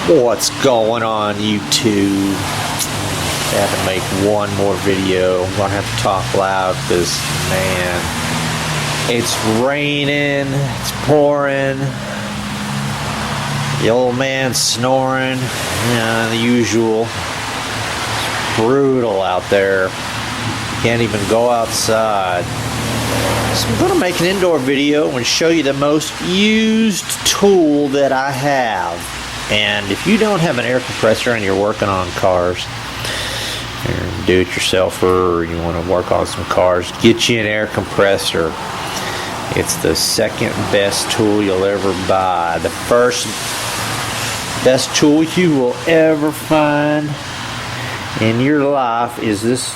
What's going on, YouTube? I have to make one more video. I'm gonna have to talk loud because, man, it's raining, it's pouring, the old man snoring, the usual. It's brutal out there. Can't even go outside. So I'm gonna make an indoor video and show you the most used tool that I have. And if you don't have an air compressor and you're working on cars, you're a do-it-yourselfer, or you want to work on some cars, get you an air compressor. It's the second best tool you'll ever buy. The first best tool you will ever find in your life is this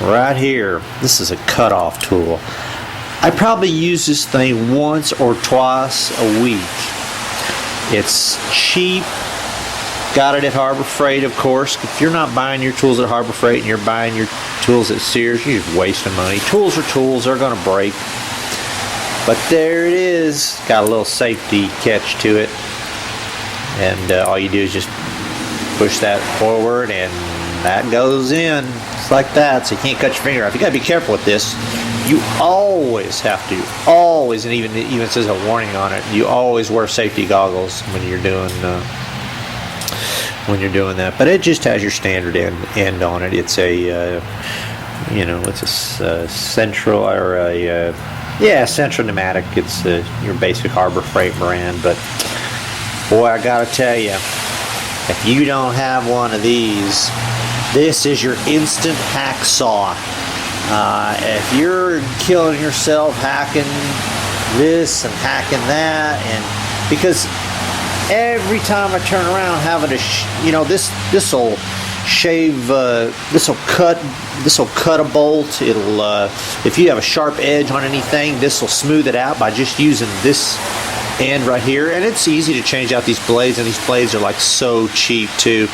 right here. This is a cutoff tool. I probably use this thing once or twice a week. It's cheap. Got it at Harbor Freight, of course. If you're not buying your tools at Harbor Freight and you're buying your tools at Sears, you're just wasting money. Tools are tools. They're going to break. But there it is. Got a little safety catch to it. And all you do is just push that forward and that goes in. It's like that. So you can't cut your finger off. You got to be careful with this. You always have to, and even says a warning on it, you always wear safety goggles when you're doing that. But it just has your standard end on it. It's a it's a central or a central pneumatic. It's your basic Harbor Freight brand. But boy, I gotta tell you, if you don't have one of these, this is your instant hacksaw. If you're killing yourself hacking this and hacking that, and because every time I turn around having to, this'll shave, this'll cut a bolt. It'll, if you have a sharp edge on anything, this'll smooth it out by just using this end right here. And it's easy to change out these blades, and these blades are like so cheap too.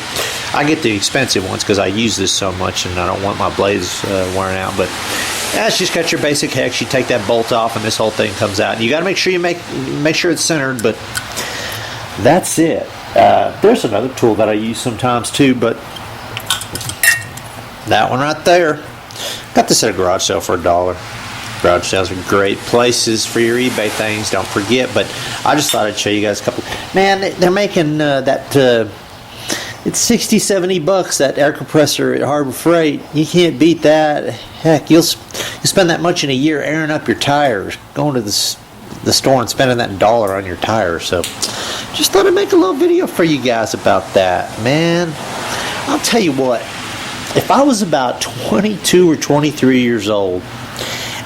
I get the expensive ones because I use this so much and I don't want my blades wearing out. But that's just got your basic hex. You take that bolt off and this whole thing comes out. And you got to make sure you make sure it's centered. But that's it. There's another tool that I use sometimes too, but that one right there. Got this at a garage sale for $1. Garage sales are great places for your eBay things. Don't forget. But I just thought I'd show you guys a couple. Man, they're making that. It's $60-$70 that air compressor at Harbor Freight. You can't beat that. Heck, you'll spend that much in a year airing up your tires, going to the store and spending that $1 on your tires. So just thought I'd make a little video for you guys about that. Man, I'll tell you what, if I was about 22 or 23 years old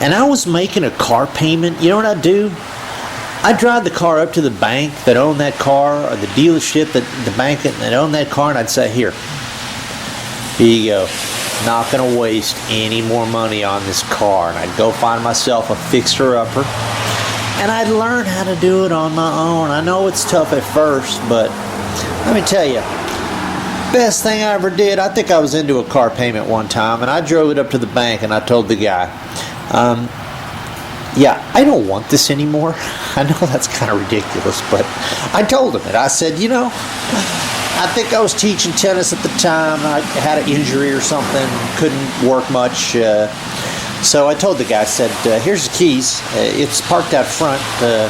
and I was making a car payment, you know what I'd do? I'd drive the car up to the bank that owned that car, or the dealership the bank that owned that car, and I'd say, here you go. Not going to waste any more money on this car. And I'd go find myself a fixer-upper, and I'd learn how to do it on my own. I know it's tough at first, but let me tell you, best thing I ever did, I think I was into a car payment one time, and I drove it up to the bank, and I told the guy, yeah, I don't want this anymore. I know that's kind of ridiculous, but I told him it. I said, I think I was teaching tennis at the time. I had an injury or something, couldn't work much. So I told the guy, I said, here's the keys. It's parked out front. I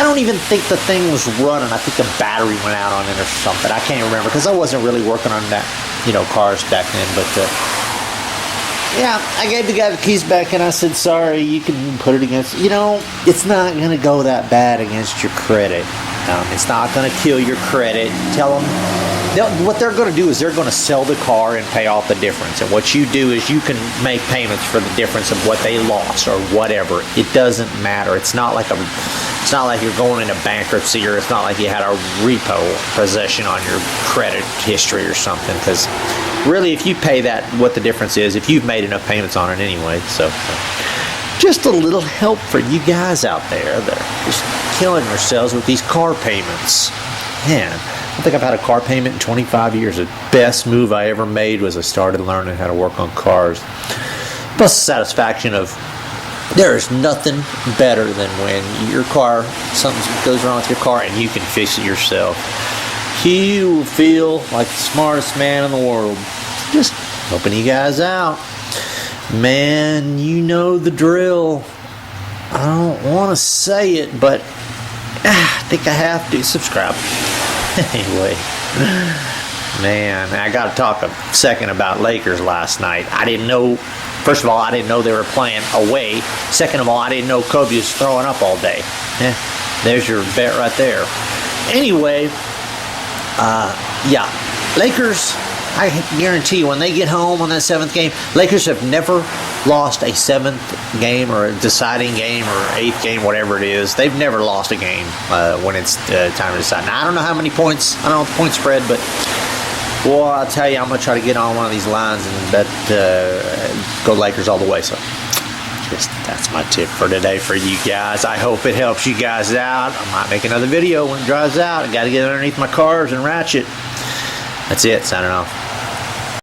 don't even think the thing was running. I think the battery went out on it or something. I can't remember because I wasn't really working on that, cars back then, but... yeah, I gave the guy the keys back and I said, sorry, you can put it against, it's not going to go that bad against your credit. It's not going to kill your credit. Tell them, what they're going to do is they're going to sell the car and pay off the difference. And what you do is you can make payments for the difference of what they lost or whatever. It doesn't matter. It's not like you're going into bankruptcy, or it's not like you had a repo possession on your credit history or something, because really, if you pay that, what the difference is, if you've made enough payments on it anyway. So just a little help for you guys out there that are just killing yourselves with these car payments. Man, I think I've had a car payment in 25 years. The best move I ever made was I started learning how to work on cars. Plus the satisfaction of There is nothing better than when your car, something goes wrong with your car and you can fix it yourself. You will feel like the smartest man in the world. Just helping you guys out. Man, you know the drill. I don't want to say it, but I think I have to. Subscribe. Anyway, man, I got to talk a second about Lakers last night. I didn't know. First of all, I didn't know they were playing away. Second of all, I didn't know Kobe was throwing up all day. There's your bet right there. Anyway, yeah, Lakers, I guarantee you, when they get home on that 7th game, Lakers have never lost a 7th game or a deciding game or 8th game, whatever it is. They've never lost a game when it's time to decide. Now, I don't know how many points, I don't know the point spread, but well, I'll tell you, I'm going to try to get on one of these lines and bet go Lakers all the way. So that's my tip for today for you guys. I hope it helps you guys out. I might make another video when it dries out. I got to get underneath my cars and ratchet. That's it. Signing off.